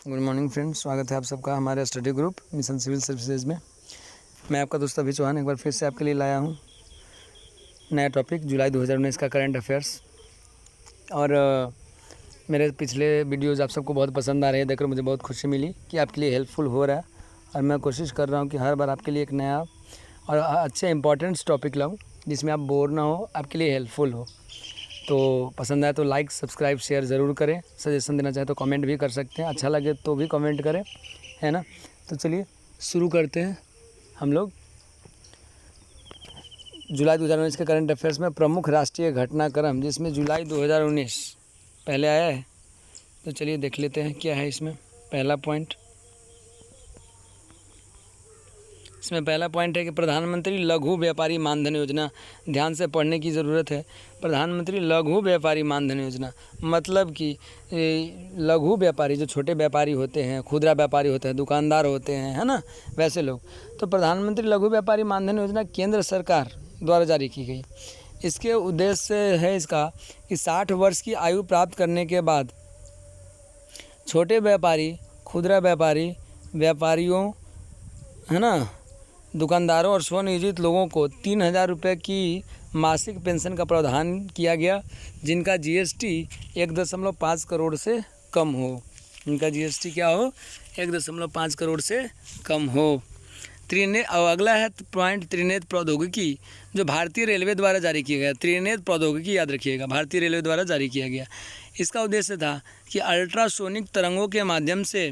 Good morning friends, स्वागत है आप सबका हमारे study group mission civil services में। मैं आपका दोस्त अभी चौहान एक बार फिर से आपके लिए लाया हूँ नया टॉपिक जुलाई 2019 का करंट अफेयर्स। और मेरे पिछले वीडियोज़ आप सबको बहुत पसंद आ रहे हैं, देखकर मुझे बहुत खुशी मिली कि आपके लिए हेल्पफुल हो रहा है। और मैं कोशिश कर रहा हूँ कि हर बार आपके लिए एक नया और अच्छे इंपॉर्टेंट टॉपिक लाऊँ जिसमें आप बोर ना हो, आपके लिए हेल्पफुल हो। तो पसंद आए तो लाइक सब्सक्राइब शेयर ज़रूर करें। सजेशन देना चाहे तो कमेंट भी कर सकते हैं, अच्छा लगे तो भी कमेंट करें, है ना। तो चलिए शुरू करते हैं हम लोग। जुलाई 2019 के करंट अफेयर्स में प्रमुख राष्ट्रीय घटनाक्रम, जिसमें जुलाई 2019 पहले आया है, तो चलिए देख लेते हैं क्या है इसमें। इसमें पहला पॉइंट है कि प्रधानमंत्री लघु व्यापारी मानधन योजना। ध्यान से पढ़ने की ज़रूरत है। प्रधानमंत्री लघु व्यापारी मानधन योजना मतलब कि लघु व्यापारी जो छोटे व्यापारी होते हैं, खुदरा व्यापारी होते हैं, दुकानदार होते हैं, है ना, वैसे लोग। तो प्रधानमंत्री लघु व्यापारी मानधन योजना केंद्र सरकार द्वारा जारी की गई। इसके उद्देश्य है इसका कि 60 वर्ष की आयु प्राप्त करने के बाद छोटे व्यापारी, खुदरा व्यापारी, व्यापारियों, है ना, दुकानदारों और स्वनियोजित लोगों को 3,000 रुपये की मासिक पेंशन का प्रावधान किया गया, जिनका जीएसटी 1.5 करोड़ से कम हो। इनका जीएसटी क्या हो? 1.5 करोड़ से कम हो। अगला है पॉइंट त्रिनेत्र प्रौद्योगिकी, जो भारतीय रेलवे द्वारा जारी किया गया। त्रिनेत्र प्रौद्योगिकी याद रखिएगा, भारतीय रेलवे द्वारा जारी किया गया। इसका उद्देश्य था कि अल्ट्रासोनिक तरंगों के माध्यम से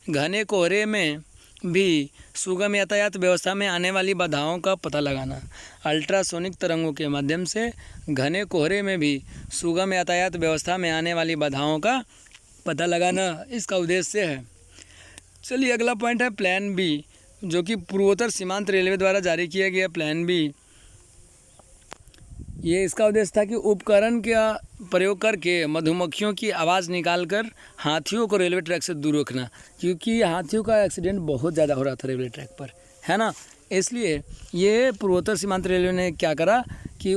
घने कोहरे में भी सुगम यातायात व्यवस्था में आने वाली बाधाओं का पता लगाना। अल्ट्रासोनिक तरंगों के माध्यम से घने कोहरे में भी सुगम यातायात व्यवस्था में आने वाली बाधाओं का पता लगाना इसका उद्देश्य है। चलिए अगला पॉइंट है प्लान बी, जो कि पूर्वोत्तर सीमांत रेलवे द्वारा जारी किया गया प्लान बी। ये इसका उद्देश्य था कि उपकरण का प्रयोग करके मधुमक्खियों की आवाज़ निकालकर हाथियों को रेलवे ट्रैक से दूर रखना, क्योंकि हाथियों का एक्सीडेंट बहुत ज़्यादा हो रहा था रेलवे ट्रैक पर, है ना। इसलिए ये पूर्वोत्तर सीमांत रेलवे ने क्या करा कि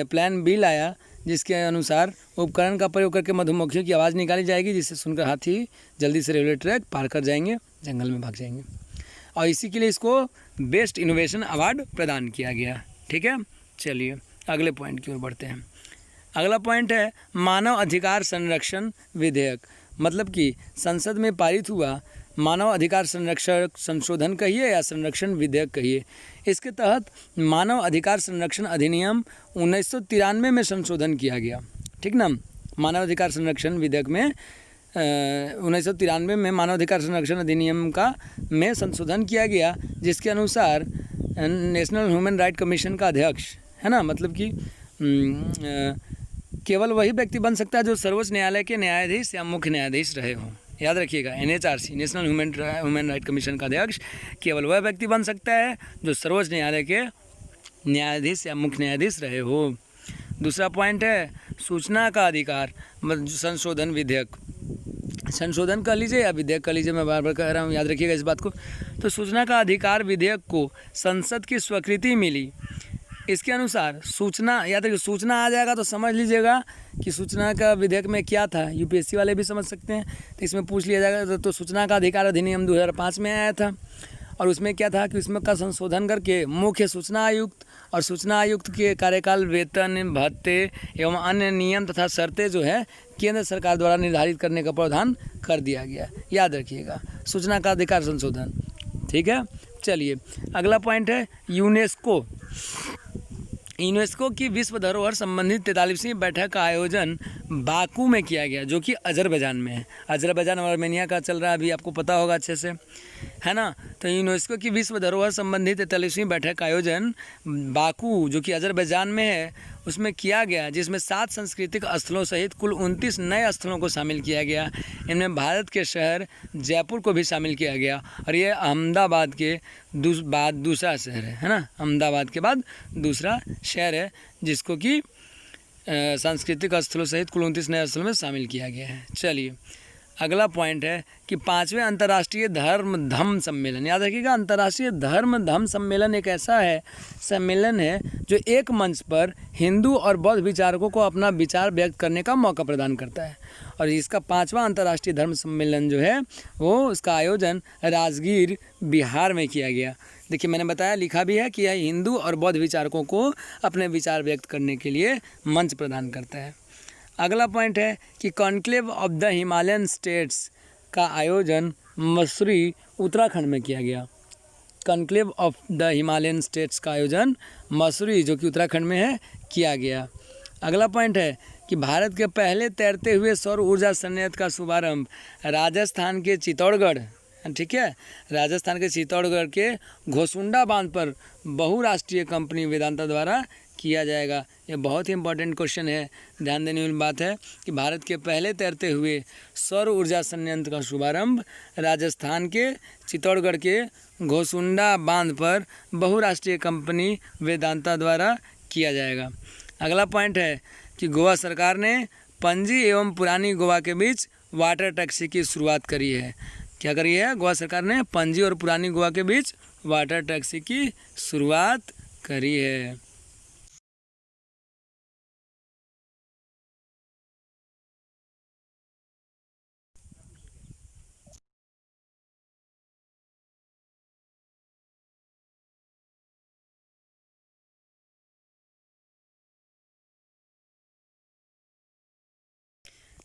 प्लान बी लाया, जिसके अनुसार उपकरण का प्रयोग करके मधुमक्खियों की आवाज़ निकाली जाएगी, जिससे सुनकर हाथी जल्दी से रेलवे ट्रैक पार कर जाएंगे, जंगल में भाग जाएंगे। और इसी के लिए इसको बेस्ट इनोवेशन अवार्ड प्रदान किया गया। ठीक है, चलिए अगले पॉइंट की ओर बढ़ते हैं। अगला पॉइंट है मानव अधिकार संरक्षण विधेयक, मतलब कि संसद में पारित हुआ मानव अधिकार संशोधन कहिए या संरक्षण विधेयक कहिए। इसके तहत मानव अधिकार संरक्षण अधिनियम 1993 में संशोधन किया गया। ठीक ना, मानव अधिकार संरक्षण विधेयक में 1993 में मानव अधिकार संरक्षण अधिनियम का में संशोधन किया गया, जिसके अनुसार नेशनल ह्यूमन राइट कमीशन का अध्यक्ष, है ना, मतलब कि केवल वही व्यक्ति बन सकता है जो सर्वोच्च न्यायालय के न्यायाधीश या मुख्य न्यायाधीश रहे हों। याद रखिएगा, NHRC national human right commission का अध्यक्ष केवल वह व्यक्ति बन सकता है जो सर्वोच्च न्यायालय के न्यायाधीश या मुख्य न्यायाधीश रहे हो। दूसरा पॉइंट है सूचना का अधिकार संशोधन विधेयक। संशोधन कर लीजिए या विधेयक कर लीजिए, मैं बार बार कह रहा हूँ, याद रखिएगा इस बात को। तो सूचना का अधिकार विधेयक को संसद की स्वीकृति मिली। इसके अनुसार सूचना, याद रखिए, सूचना आ जाएगा तो समझ लीजिएगा कि सूचना का विधेयक में क्या था। UPSC वाले भी समझ सकते हैं, तो इसमें पूछ लिया जाएगा। तो सूचना का अधिकार अधिनियम 2005 में आया था, और उसमें क्या था कि उसमें का संशोधन करके मुख्य सूचना आयुक्त और सूचना आयुक्त के कार्यकाल, वेतन, भत्ते एवं अन्य नियम तथा शर्तें जो है केंद्र सरकार द्वारा निर्धारित करने का प्रावधान कर दिया गया। याद रखिएगा, सूचना का अधिकार संशोधन। ठीक है, चलिए अगला पॉइंट है यूनेस्को की विश्व धरोहर संबंधित 43वीं बैठक का आयोजन बाकू में किया गया, जो कि अजरबैजान में है। अजरबैजान और आर्मेनिया का चल रहा है, अभी आपको पता होगा अच्छे से, है ना। तो यूनेस्को की विश्व धरोहर संबंधित 43वीं बैठक का आयोजन बाकू, जो कि अजरबैजान में है, उसमें किया गया, जिसमें 7 सांस्कृतिक स्थलों सहित कुल 29 नए स्थलों को शामिल किया गया। इनमें भारत के शहर जयपुर को भी शामिल किया गया, और ये अहमदाबाद के बाद दूसरा शहर है ना, अहमदाबाद के बाद दूसरा शहर है, जिसको कि सांस्कृतिक स्थलों सहित कुल 29 नए स्थलों में शामिल किया गया है। चलिए अगला पॉइंट है कि 5वें अंतर्राष्ट्रीय धर्म धम्म सम्मेलन, याद रखिएगा अंतर्राष्ट्रीय धर्म धम्म सम्मेलन एक ऐसा सम्मेलन है जो एक मंच पर हिंदू और बौद्ध विचारकों को अपना विचार व्यक्त करने का मौका प्रदान करता है। और इसका 5वां अंतर्राष्ट्रीय धर्म सम्मेलन जो है वो उसका आयोजन राजगीर बिहार में किया गया। देखिए मैंने बताया, लिखा भी है कि यह हिंदू और बौद्ध विचारकों को अपने विचार व्यक्त करने के लिए मंच प्रदान करता है। अगला पॉइंट है कि conclave of the Himalayan states का आयोजन मसूरी उत्तराखंड में किया गया। Conclave of the Himalayan states का आयोजन मसूरी जो कि उत्तराखंड में है किया गया। अगला पॉइंट है कि भारत के पहले तैरते हुए सौर ऊर्जा संयंत्र का शुभारंभ राजस्थान के चित्तौड़गढ़, ठीक है, राजस्थान के चित्तौड़गढ़ के घोसुंडा बांध पर बहुराष्ट्रीय कंपनी वेदांता द्वारा किया जाएगा। ये बहुत ही इंपॉर्टेंट क्वेश्चन है, ध्यान देने वाली बात है कि भारत के पहले तैरते हुए सौर ऊर्जा संयंत्र का शुभारंभ राजस्थान के चित्तौड़गढ़ के घोसुंडा बांध पर बहुराष्ट्रीय कंपनी वेदांता द्वारा किया जाएगा। अगला पॉइंट है कि गोवा सरकार ने पणजी एवं पुरानी गोवा के बीच वाटर टैक्सी की शुरुआत करी है। क्या करी है? गोवा सरकार ने पणजी और पुरानी गोवा के बीच वाटर टैक्सी की शुरुआत करी है।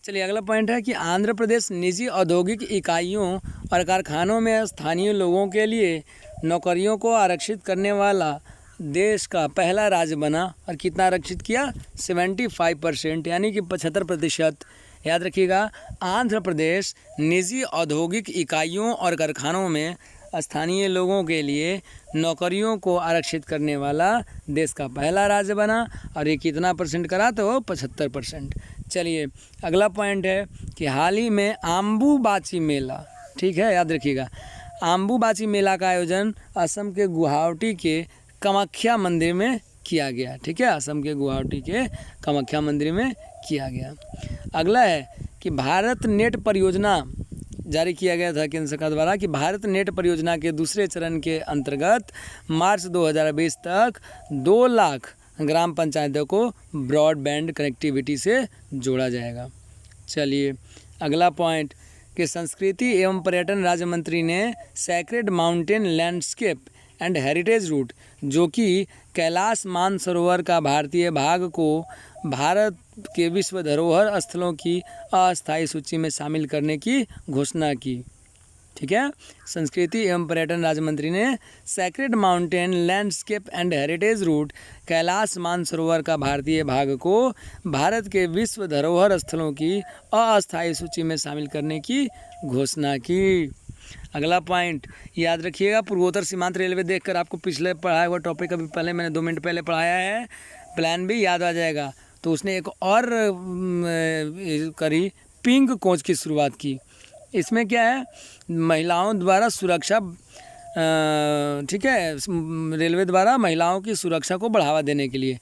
चलिए अगला पॉइंट है कि आंध्र प्रदेश निजी औद्योगिक इकाइयों और कारखानों में स्थानीय लोगों के लिए नौकरियों को आरक्षित करने वाला देश का पहला राज्य बना। और कितना आरक्षित किया? 75%, यानी कि 75%। याद रखिएगा, आंध्र प्रदेश निजी औद्योगिक इकाइयों और कारखानों में स्थानीय लोगों के लिए नौकरियों को आरक्षित करने वाला देश का पहला राज्य बना। और ये कितना परसेंट करा? तो 75%। चलिए अगला पॉइंट है कि हाल ही में आम्बुबाची मेला, ठीक है, याद रखिएगा, आम्बुबाची मेला का आयोजन असम के गुवाहाटी के कामाख्या मंदिर में किया गया। ठीक है, असम के गुवाहाटी के कामाख्या मंदिर में किया गया। अगला है कि भारत नेट परियोजना जारी किया गया था केंद्र सरकार द्वारा कि भारत नेट परियोजना के दूसरे चरण के अंतर्गत मार्च 2020 तक 2 लाख ग्राम पंचायतों को ब्रॉडबैंड कनेक्टिविटी से जोड़ा जाएगा। चलिए अगला पॉइंट कि संस्कृति एवं पर्यटन राज्य मंत्री ने sacred mountain landscape and heritage route जो कि कैलाश मानसरोवर का भारतीय भाग को भारत के विश्व धरोहर स्थलों की अस्थायी सूची में शामिल करने की घोषणा की। ठीक है, संस्कृति एवं पर्यटन राज्य मंत्री ने sacred mountain landscape and heritage route Kailash Mansarovar का भारतीय भाग को भारत के विश्व धरोहर स्थलों की अस्थायी सूची में शामिल करने की घोषणा की। अगला पॉइंट याद रखिएगा, पूर्वोत्तर सीमांत रेलवे देखकर आपको पिछले पढ़ाया हुआ टॉपिक अभी पहले मैंने 2 मिनट पहले पढ़ाया है, प्लान भी याद आ जाएगा। तो उसने एक और करी, पिंक कोच की शुरुआत की। इसमें क्या है, महिलाओं द्वारा सुरक्षा, ठीक है, रेलवे द्वारा महिलाओं की सुरक्षा को बढ़ावा देने के लिए।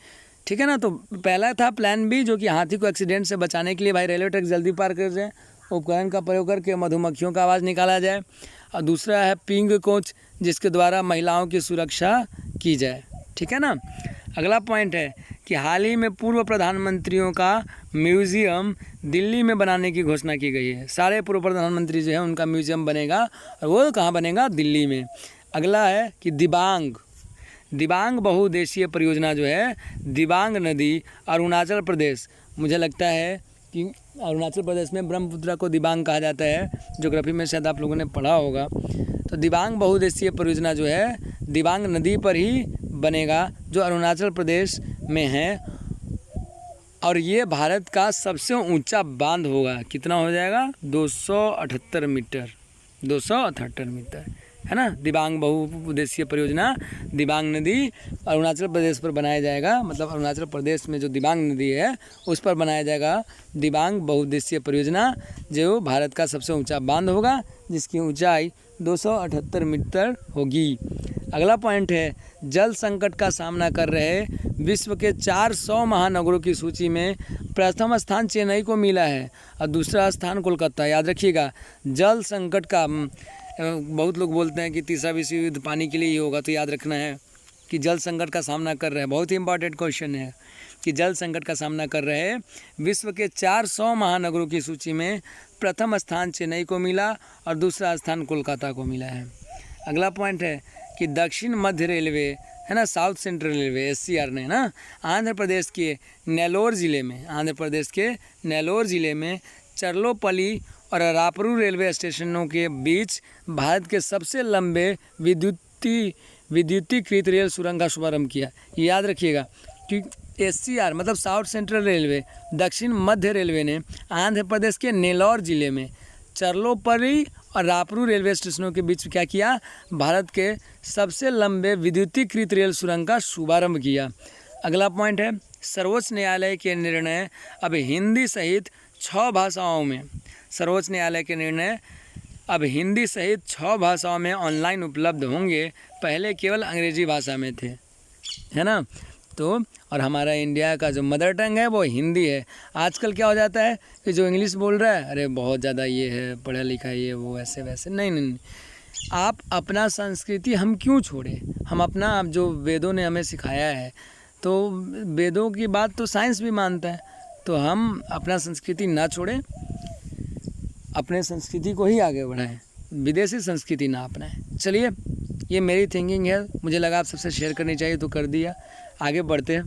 ठीक है ना, तो पहला था प्लान बी जो कि हाथी को एक्सीडेंट से बचाने के लिए भाई रेलवे ट्रैक जल्दी पार कर जाए, उपकरण का प्रयोग करके मधुमक्खियों का आवाज़ निकाला जाए। और दूसरा है पिंक कोच जिसके द्वारा महिलाओं की सुरक्षा की जाए। ठीक है ना। अगला पॉइंट है कि हाल ही में पूर्व प्रधानमंत्रियों का म्यूज़ियम दिल्ली में बनाने की घोषणा की गई है। सारे पूर्व प्रधानमंत्री जो है उनका म्यूज़ियम बनेगा, और वो कहाँ बनेगा? दिल्ली में। अगला है कि दिबांग बहुउद्देशीय परियोजना जो है दिबांग नदी अरुणाचल प्रदेश, मुझे लगता है कि अरुणाचल प्रदेश में ब्रह्मपुत्र को दिबांग कहा जाता है, ज्योग्राफी में शायद आप लोगों ने पढ़ा होगा। तो दिबांग बहुउद्देशीय परियोजना जो है दिबांग नदी पर ही बनेगा जो अरुणाचल प्रदेश में है, और ये भारत का सबसे ऊंचा बांध होगा। कितना हो जाएगा? 278 मीटर, 278 मीटर, है ना। दिबांग बहुउद्देशीय परियोजना दिबांग नदी अरुणाचल प्रदेश पर बनाया जाएगा, मतलब अरुणाचल प्रदेश में जो दिबांग नदी है उस पर बनाया जाएगा दिबांग बहुउद्देशीय परियोजना, जो भारत का सबसे ऊंचा बांध होगा जिसकी ऊंचाई 278 मीटर होगी। अगला पॉइंट है जल संकट का सामना कर रहे विश्व के 400 महानगरों की सूची में प्रथम स्थान चेन्नई को मिला है और दूसरा स्थान कोलकाता। याद रखिएगा, जल संकट का बहुत लोग बोलते हैं कि तीसरा विश्व युद्ध पानी के लिए ही होगा, तो याद रखना है कि जल संकट का सामना कर रहे हैं। बहुत ही इंपॉर्टेंट क्वेश्चन है कि जल संकट का सामना कर रहे हैं। विश्व के 400 महानगरों की सूची में प्रथम स्थान चेन्नई को मिला और दूसरा स्थान कोलकाता को मिला है। अगला पॉइंट है कि दक्षिण मध्य रेलवे है ना, साउथ सेंट्रल रेलवे SCR ने ना आंध्र प्रदेश के नेल्लोर ज़िले में चर्लोपल्ली और रापरू रेलवे स्टेशनों के बीच भारत के सबसे लंबे विद्युतीकृत रेल सुरंग का शुभारंभ किया। याद रखिएगा कि SCR मतलब साउथ सेंट्रल रेलवे, दक्षिण मध्य रेलवे ने आंध्र प्रदेश के नेल्लोर ज़िले में चर्लोपल्ली और रापरू रेलवे स्टेशनों के बीच क्या किया, भारत के सबसे लंबे विद्युतीकृत रेल सुरंग का शुभारंभ किया। अगला पॉइंट है, सर्वोच्च न्यायालय के निर्णय अब हिंदी सहित 6 भाषाओं में ऑनलाइन उपलब्ध होंगे। पहले केवल अंग्रेजी भाषा में थे, है ना। तो और हमारा इंडिया का जो मदर टंग है वो हिंदी है। आजकल क्या हो जाता है कि जो इंग्लिश बोल रहा है, अरे बहुत ज़्यादा ये है, पढ़ा लिखा ये वो, ऐसे वैसे। नहीं, आप अपना संस्कृति हम क्यों छोड़े, हम अपना, अब जो वेदों ने हमें सिखाया है, तो वेदों की बात तो साइंस भी मानता है, तो हम अपना संस्कृति ना छोड़ें, अपने संस्कृति को ही आगे बढ़ाएं, विदेशी संस्कृति ना अपनाएं। चलिए, ये मेरी थिंकिंग है, मुझे लगा आप सबसे शेयर करनी चाहिए तो कर दिया। आगे बढ़ते हैं।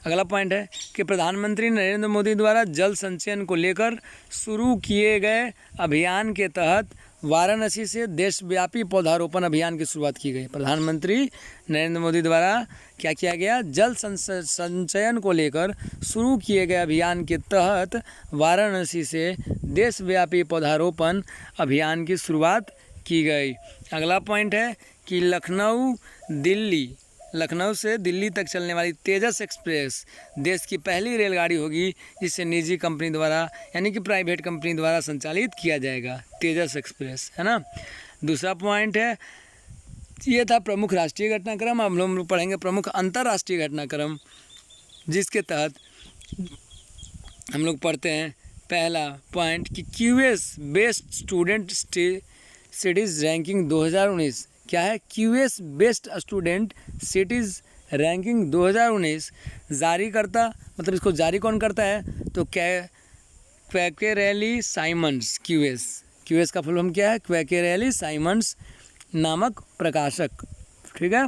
अगला पॉइंट है कि प्रधानमंत्री नरेंद्र मोदी द्वारा जल संचयन को लेकर शुरू किए गए अभियान के तहत वाराणसी से देशव्यापी पौधारोपण अभियान की शुरुआत की गई। प्रधानमंत्री नरेंद्र मोदी द्वारा क्या किया गया, जल संचयन को लेकर शुरू किए गए अभियान के तहत वाराणसी से देशव्यापी पौधारोपण अभियान की शुरुआत की गई। अगला पॉइंट है कि लखनऊ से दिल्ली तक चलने वाली तेजस एक्सप्रेस देश की पहली रेलगाड़ी होगी जिसे निजी कंपनी द्वारा, यानी कि प्राइवेट कंपनी द्वारा संचालित किया जाएगा, तेजस एक्सप्रेस, है ना। दूसरा पॉइंट है, ये था प्रमुख राष्ट्रीय घटनाक्रम। अब हम लोग पढ़ेंगे प्रमुख अंतर्राष्ट्रीय घटनाक्रम, जिसके तहत हम लोग पढ़ते हैं पहला पॉइंट कि QS best student cities ranking 2019 क्या है, QS best student cities ranking 2019 जारी करता, मतलब इसको जारी कौन करता है, तो क्वैकेरेली साइमंड्स। QS का फुल फॉर्म क्या है, क्वैकेरेली साइमंड्स नामक प्रकाशक, ठीक है।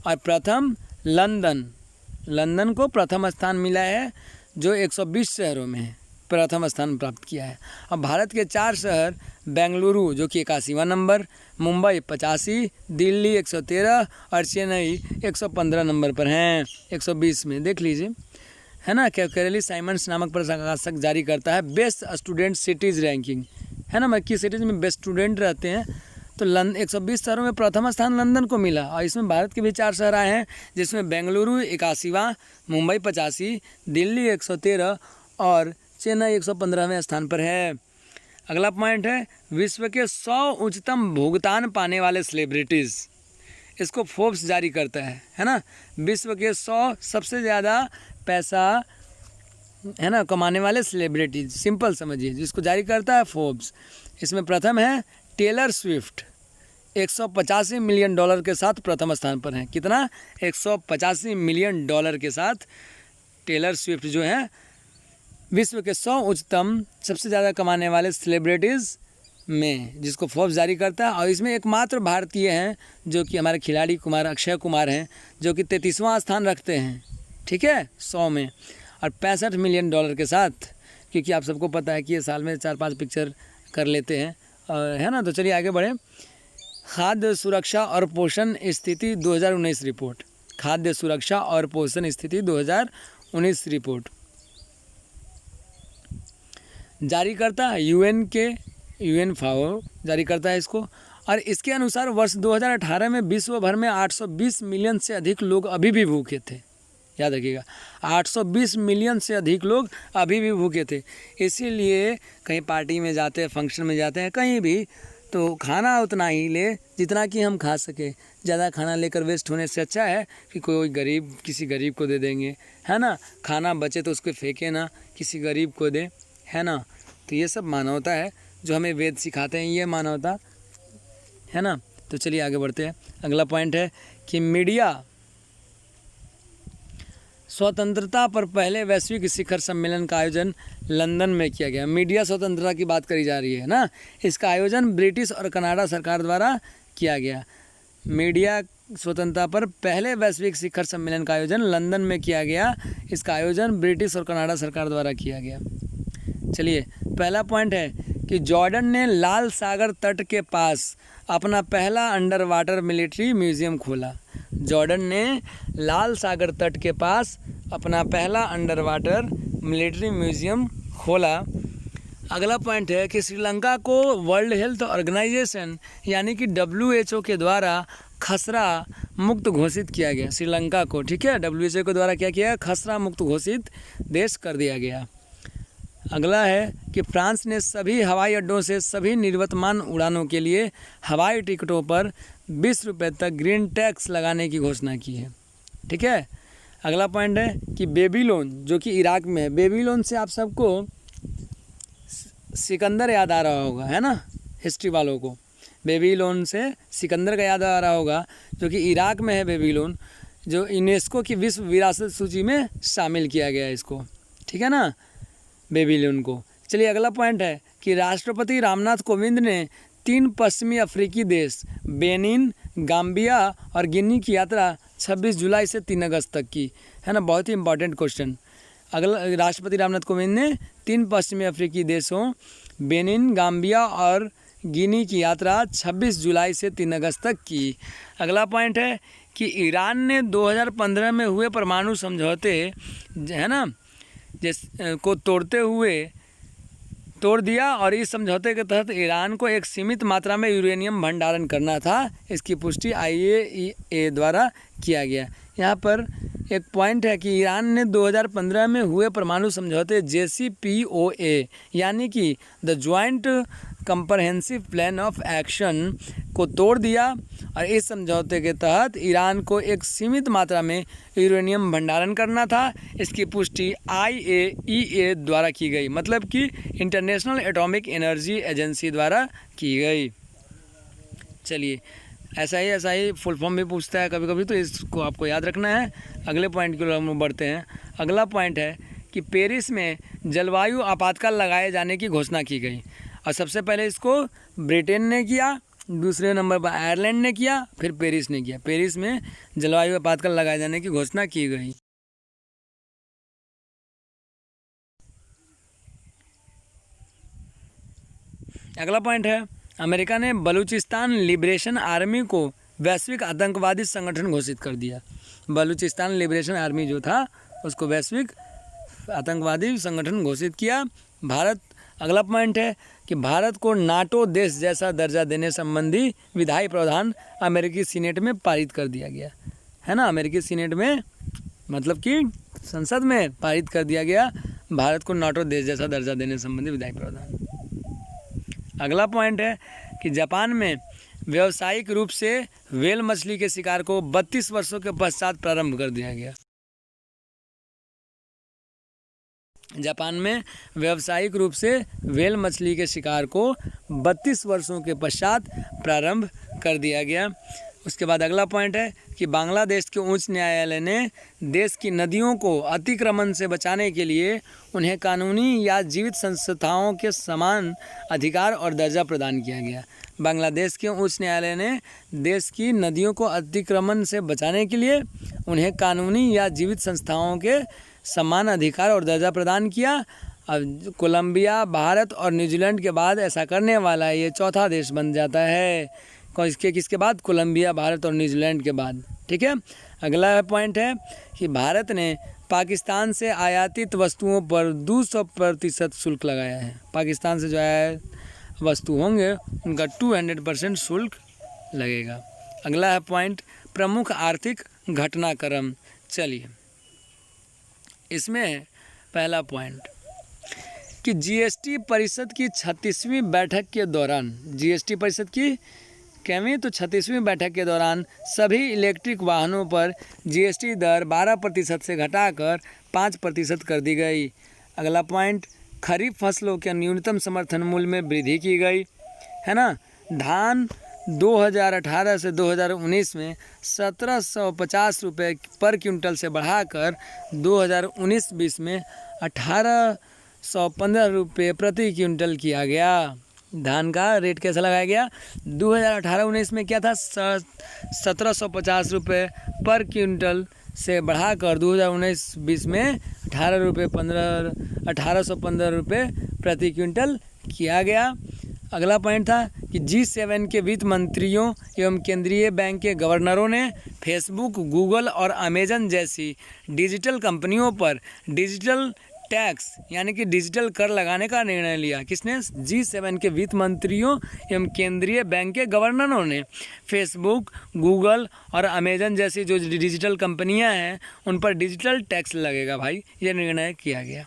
और प्रथम लंदन को प्रथम स्थान मिला है, जो 120 शहरों में है, प्रथम स्थान प्राप्त किया है। अब भारत के 4 शहर बेंगलुरु जो कि 81वां नंबर, मुंबई 85, दिल्ली 113 और चेन्नई 115 नंबर पर हैं 120 में, देख लीजिए, है ना। क्वैकेरेली साइमंड्स नामक प्रकाशक जारी करता है बेस्ट स्टूडेंट सिटीज़ रैंकिंग, है ना। किस सिटीज़ में बेस्ट स्टूडेंट रहते हैं, तो 120 शहरों में प्रथम स्थान लंदन को मिला। और इसमें भारत के भी 4 शहर आए हैं, जिसमें बेंगलुरु 81वां, मुंबई 85, दिल्ली 113 और चेन्नई 115वें स्थान पर है। अगला पॉइंट है, विश्व के 100 उच्चतम भुगतान पाने वाले सेलिब्रिटीज़, इसको फोर्ब्स जारी करता है ना। विश्व के 100 सबसे ज़्यादा पैसा, है ना, कमाने वाले सेलिब्रिटीज़, सिंपल समझिए, जिसको जारी करता है फोर्ब्स। इसमें प्रथम है टेलर स्विफ्ट, $185 मिलियन के साथ प्रथम स्थान पर हैं। कितना, $185 मिलियन के साथ टेलर स्विफ्ट जो है विश्व के 100 उच्चतम सबसे ज़्यादा कमाने वाले सेलिब्रिटीज़ में, जिसको फोर्ब्स जारी करता है। और इसमें एकमात्र भारतीय हैं जो कि हमारे खिलाड़ी अक्षय कुमार हैं, जो कि 33वां स्थान रखते हैं, ठीक है, 100 में, और $65 मिलियन के साथ, क्योंकि आप सबको पता है कि ये साल में 4-5 पिक्चर कर लेते हैं, है ना। तो चलिए आगे बढ़ें। खाद्य सुरक्षा और पोषण स्थिति 2019 रिपोर्ट, खाद्य सुरक्षा और पोषण स्थिति 2019 रिपोर्ट जारी करता है यूएन फाओ जारी करता है इसको। और इसके अनुसार वर्ष 2018 में विश्व भर में 820 मिलियन से अधिक लोग अभी भी भूखे थे। याद रखिएगा, 820 मिलियन से अधिक लोग अभी भी भूखे थे। इसीलिए कहीं पार्टी में जाते हैं, फंक्शन में जाते हैं, कहीं भी, तो खाना उतना ही ले जितना कि हम खा सके। ज़्यादा खाना लेकर वेस्ट होने से अच्छा है कि कोई गरीब, किसी गरीब को दे देंगे, है ना। खाना बचे तो उसको फेंके ना, किसी गरीब को दे, है ना। तो ये सब मानवता है जो हमें वेद सिखाते हैं, ये मानवता है ना। तो चलिए आगे बढ़ते हैं। अगला पॉइंट है कि मीडिया स्वतंत्रता पर पहले वैश्विक शिखर सम्मेलन का आयोजन लंदन में किया गया। मीडिया स्वतंत्रता की बात करी जा रही है ना। इसका आयोजन ब्रिटिश और कनाडा सरकार द्वारा किया गया। मीडिया स्वतंत्रता पर पहले वैश्विक शिखर सम्मेलन का आयोजन लंदन में किया गया। इसका आयोजन ब्रिटिश और कनाडा सरकार द्वारा किया गया। चलिए, पहला पॉइंट है कि जॉर्डन ने लाल सागर तट के पास अपना पहला अंडर वाटर मिलिट्री म्यूजियम खोला। जॉर्डन ने लाल सागर तट के पास अपना पहला अंडर वाटर मिलिट्री म्यूजियम खोला। अगला पॉइंट है कि श्रीलंका को वर्ल्ड हेल्थ ऑर्गेनाइजेशन यानी कि WHO के द्वारा खसरा मुक्त घोषित किया गया। श्रीलंका को, ठीक है, WHO के द्वारा क्या किया, खसरा मुक्त घोषित देश कर दिया गया। अगला है कि फ्रांस ने सभी हवाई अड्डों से सभी निर्वर्तमान उड़ानों के लिए हवाई टिकटों पर 20 रुपये तक ग्रीन टैक्स लगाने की घोषणा की है, ठीक है। अगला पॉइंट है कि बेबीलोन, जो कि इराक में है। बेबीलोन से आप सबको सिकंदर याद आ रहा होगा, है ना, हिस्ट्री वालों को। बेबीलोन से सिकंदर का याद आ रहा होगा, जो कि इराक में है बेबीलोन, जो यूनेस्को की विश्व विरासत सूची में शामिल किया गया है इसको, ठीक है ना, बेबीलोन को। चलिए, अगला पॉइंट है कि राष्ट्रपति रामनाथ कोविंद ने 3 पश्चिमी अफ्रीकी देश बेनिन, गाम्बिया और गिनी की यात्रा 26 जुलाई से 3 अगस्त तक की, है ना। बहुत ही इंपॉर्टेंट क्वेश्चन। अगला, राष्ट्रपति रामनाथ कोविंद ने 3 पश्चिमी अफ्रीकी देशों बेनिन, गाम्बिया और गिनी की यात्रा 26 जुलाई से 3 अगस्त तक की। अगला पॉइंट है कि ईरान ने 2015 में हुए परमाणु समझौते, है ना, को तोड़ दिया और इस समझौते के तहत ईरान को एक सीमित मात्रा में यूरेनियम भंडारण करना था। इसकी पुष्टि IAEA द्वारा किया गया। यहाँ पर एक पॉइंट है कि ईरान ने 2015 में हुए परमाणु समझौते JCPOA यानी कि the joint comprehensive plan of action को तोड़ दिया और इस समझौते के तहत ईरान को एक सीमित मात्रा में यूरेनियम भंडारण करना था। इसकी पुष्टि IAEA द्वारा की गई, मतलब कि इंटरनेशनल एटॉमिक एनर्जी एजेंसी द्वारा की गई। चलिए, ऐसा ही फुल फॉर्म भी पूछता है कभी कभी, तो इसको आपको याद रखना है। अगले पॉइंट की ओर हम बढ़ते हैं। अगला पॉइंट है कि पेरिस में जलवायु आपातकाल लगाए जाने की घोषणा की गई और सबसे पहले इसको ब्रिटेन ने किया, दूसरे नंबर पर आयरलैंड ने किया, फिर पेरिस ने किया। पेरिस में जलवायु आपातकाल लगाए जाने की घोषणा की गई। अगला पॉइंट है, अमेरिका ने बलूचिस्तान लिबरेशन आर्मी को वैश्विक आतंकवादी संगठन घोषित कर दिया। बलूचिस्तान लिबरेशन आर्मी जो था उसको वैश्विक आतंकवादी संगठन घोषित किया। भारत, अगला पॉइंट है कि भारत को नाटो देश जैसा दर्जा देने संबंधी विधायी प्रावधान अमेरिकी सीनेट में पारित कर दिया गया, है ना। अमेरिकी सीनेट में, मतलब कि संसद में पारित कर दिया गया भारत को नाटो देश जैसा दर्जा देने संबंधी विधायी प्रावधान। अगला पॉइंट है कि जापान में व्यावसायिक रूप से व्हेल मछली के शिकार को 32 वर्षों के पश्चात प्रारंभ कर दिया गया। जापान में व्यावसायिक रूप से व्हेल मछली के शिकार को 32 वर्षों के पश्चात प्रारंभ कर दिया गया। उसके बाद अगला पॉइंट है कि बांग्लादेश के उच्च न्यायालय ने देश की नदियों को अतिक्रमण से बचाने के लिए उन्हें कानूनी या जीवित संस्थाओं के समान अधिकार और दर्जा प्रदान किया गया। बांग्लादेश के उच्च न्यायालय ने देश की नदियों को अतिक्रमण से बचाने के लिए उन्हें कानूनी या जीवित संस्थाओं के समान अधिकार और दर्जा प्रदान किया। अब कोलंबिया, भारत और न्यूजीलैंड के बाद ऐसा करने वाला ये चौथा देश बन जाता है। किसके बाद? कोलंबिया, भारत और न्यूजीलैंड के बाद, ठीक है। अगला पॉइंट है कि भारत ने पाकिस्तान से आयातित वस्तुओं पर 200% शुल्क लगाया है। पाकिस्तान से जो आयात वस्तु होंगे उनका 200% शुल्क लगेगा। अगला है पॉइंट प्रमुख आर्थिक घटनाक्रम। चलिए, इसमें पहला पॉइंट कि जीएसटी परिषद की 36वीं बैठक के दौरान, जीएसटी परिषद की कैवीं तो 36वीं बैठक के दौरान सभी इलेक्ट्रिक वाहनों पर जीएसटी दर 12% से घटाकर 5% कर दी गई। अगला पॉइंट, खरीफ फसलों के न्यूनतम समर्थन मूल्य में वृद्धि की गई, है ना। धान 2018 से 2019 में 1750 रुपये पर क्विंटल से बढ़ाकर 2019-20 में 1815 रुपये प्रति क्विंटल किया गया। धान का रेट कैसा लगाया गया? 2018-19 में क्या था? 1750 रुपये पर क्विंटल से बढ़ाकर 2019-20 में 1815 रुपये प्रति क्विंटल किया गया। अगला पॉइंट था कि G7 के वित्त मंत्रियों एवं केंद्रीय बैंक के गवर्नरों ने फेसबुक, गूगल और अमेजन जैसी डिजिटल कंपनियों पर डिजिटल टैक्स यानी कि डिजिटल कर लगाने का निर्णय लिया। किसने? G7 के वित्त मंत्रियों एवं केंद्रीय बैंक के गवर्नरों ने फेसबुक, गूगल और अमेजन जैसी जो डिजिटल कंपनियां हैं उन पर डिजिटल टैक्स लगेगा भाई, ये निर्णय किया गया।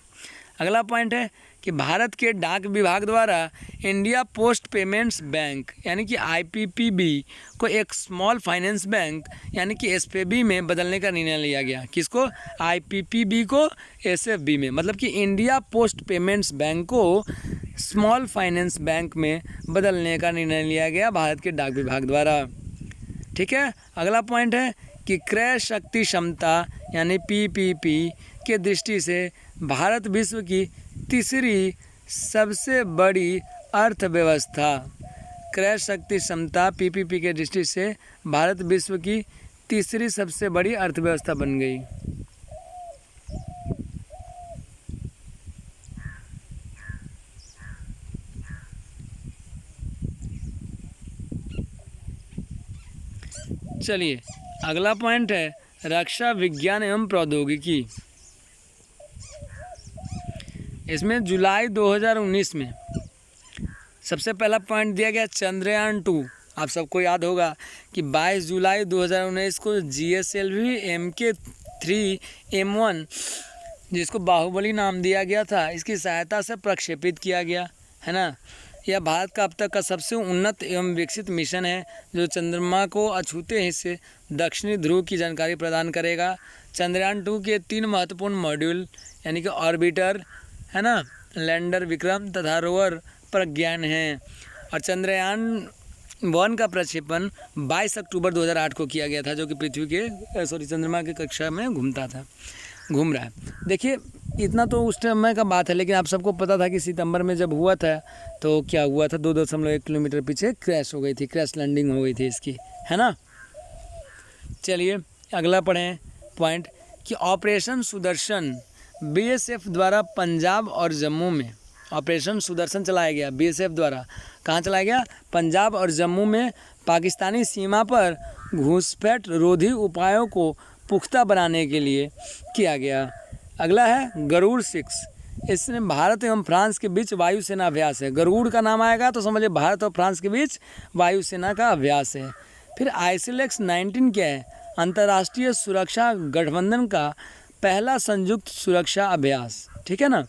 अगला पॉइंट है कि भारत के डाक विभाग द्वारा इंडिया पोस्ट पेमेंट्स बैंक यानी कि IPPB को एक स्मॉल फाइनेंस बैंक यानी कि SFB में बदलने का निर्णय लिया गया। किसको? IPPB को SFB में, मतलब कि इंडिया पोस्ट पेमेंट्स बैंक को स्मॉल फाइनेंस बैंक में बदलने का निर्णय लिया गया भारत के डाक विभाग द्वारा। ठीक है। अगला पॉइंट है कि क्रय शक्ति क्षमता यानी PPP के दृष्टि से भारत विश्व की तीसरी सबसे बड़ी अर्थव्यवस्था, क्रय शक्ति क्षमता PPP के दृष्टि से भारत विश्व की तीसरी सबसे बड़ी अर्थव्यवस्था बन गई। चलिए अगला पॉइंट है रक्षा विज्ञान एवं प्रौद्योगिकी। इसमें जुलाई 2019 में सबसे पहला पॉइंट दिया गया चंद्रयान 2। आप सबको याद होगा कि 22 जुलाई 2019 को GSLV MK3M1 जिसको बाहुबली नाम दिया गया था, इसकी सहायता से प्रक्षेपित किया गया, है ना। यह भारत का अब तक का सबसे उन्नत एवं विकसित मिशन है जो चंद्रमा को अछूते हिस्से दक्षिणी ध्रुव की जानकारी प्रदान करेगा। चंद्रयान 2 के 3 महत्वपूर्ण मॉड्यूल यानी कि ऑर्बिटर, है ना, लैंडर विक्रम तथा रोवर प्रज्ञान है। और चंद्रयान 1 का प्रक्षेपण 22 अक्टूबर 2008 को किया गया था, जो कि पृथ्वी के चंद्रमा की कक्षा में घूम रहा है। देखिए इतना तो उस समय का बात है, लेकिन आप सबको पता था कि सितंबर में जब हुआ था तो क्या हुआ था, 2.1 किलोमीटर पीछे क्रैश हो गई थी, क्रैश लैंडिंग हो गई थी इसकी, है ना। चलिए अगला पढ़ें पॉइंट कि ऑपरेशन सुदर्शन BSF द्वारा पंजाब और जम्मू में, ऑपरेशन सुदर्शन चलाया गया BSF द्वारा। कहाँ चलाया गया? पंजाब और जम्मू में पाकिस्तानी सीमा पर घुसपैठ रोधी उपायों को पुख्ता बनाने के लिए किया गया। अगला है गरुड़ 6। इसमें भारत एवं फ्रांस के बीच वायुसेना अभ्यास है। गरुड़ का नाम आएगा तो समझिए भारत और फ्रांस के बीच वायुसेना का अभ्यास है। फिर ISIL-X 19 क्या है? अंतर्राष्ट्रीय सुरक्षा गठबंधन का पहला संयुक्त सुरक्षा अभ्यास, ठीक है ना।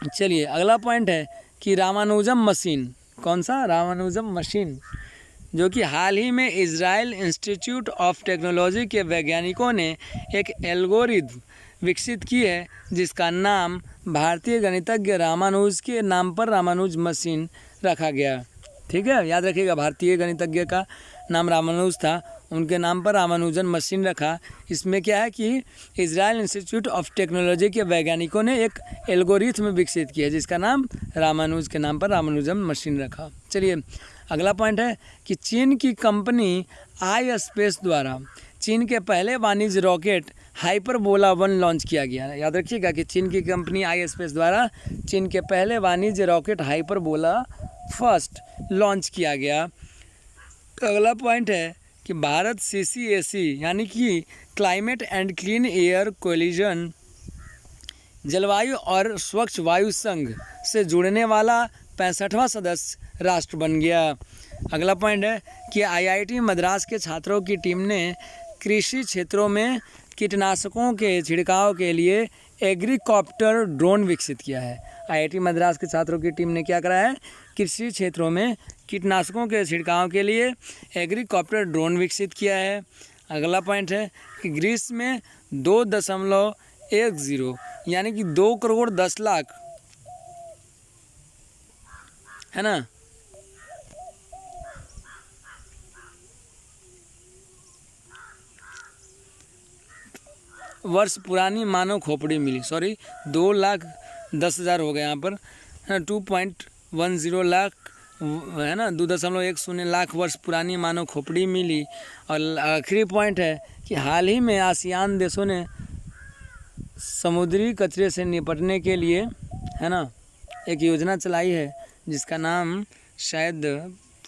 चलिए अगला पॉइंट है कि रामानुजम मशीन, कौन सा? रामानुजम मशीन, जो कि हाल ही में इजराइल इंस्टीट्यूट ऑफ टेक्नोलॉजी के वैज्ञानिकों ने एक एल्गोरिथम विकसित की है जिसका नाम भारतीय गणितज्ञ रामानुज के नाम पर रामानुज मशीन रखा गया। ठीक है, याद रखिएगा, भारतीय गणितज्ञ का नाम रामानुज था, उनके नाम पर रामानुजन मशीन रखा। इसमें क्या है कि इजराइल इंस्टीट्यूट ऑफ टेक्नोलॉजी के वैज्ञानिकों ने एक एल्गोरिथम विकसित किया जिसका नाम रामानुज के नाम पर रामानुजन मशीन रखा। चलिए अगला पॉइंट है कि चीन की कंपनी iSpace द्वारा चीन के पहले वाणिज्य रॉकेट हाइपरबोला 1 लॉन्च किया गया है। याद रखिएगा कि चीन की कंपनी iSpace द्वारा चीन के पहले वाणिज्य रॉकेट हाइपरबोला 1 लॉन्च किया गया। अगला पॉइंट है कि भारत CCAC यानी कि climate and clean air collision जलवायु और स्वच्छ वायु संघ से जुड़ने वाला 65वां सदस्य राष्ट्र बन गया। अगला पॉइंट है कि IIT मद्रास के छात्रों की टीम ने कृषि क्षेत्रों में कीटनाशकों के छिड़काव के लिए एग्रीकॉप्टर ड्रोन विकसित किया है। आईआईटी मद्रास के छात्रों की टीम ने क्या करा है, कृषि क्षेत्रों में कीटनाशकों के छिड़काव के लिए एग्रीकॉप्टर ड्रोन विकसित किया है। अगला पॉइंट है कि ग्रीस में 2.10 यानी कि 2 करोड़ 10 लाख, है ना, वर्ष पुरानी मानव खोपड़ी मिली। 2,10,000 हो गया यहाँ पर, है ना, 2.10 लाख, है ना, 2.10 लाख वर्ष पुरानी मानव खोपड़ी मिली। और आखिरी पॉइंट है कि हाल ही में आसियान देशों ने समुद्री कचरे से निपटने के लिए, है ना, एक योजना चलाई है जिसका नाम शायद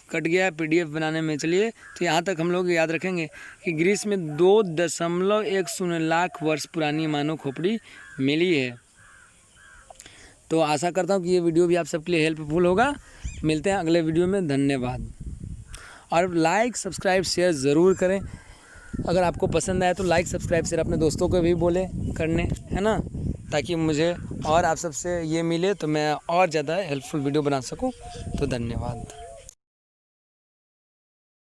कट गया है PDF बनाने में। चलिए, तो यहाँ तक हम लोग याद रखेंगे कि ग्रीस में 2.10 लाख वर्ष पुरानी मानव खोपड़ी मिली है। तो आशा करता हूँ कि ये वीडियो भी आप सबके लिए हेल्पफुल होगा। मिलते हैं अगले वीडियो में, धन्यवाद। और लाइक सब्सक्राइब शेयर ज़रूर करें। अगर आपको पसंद आए तो लाइक सब्सक्राइब शेयर अपने दोस्तों को भी बोलें करने, है ना, ताकि मुझे और आप सबसे ये मिले तो मैं और ज़्यादा हेल्पफुल वीडियो बना सकूं। तो धन्यवाद।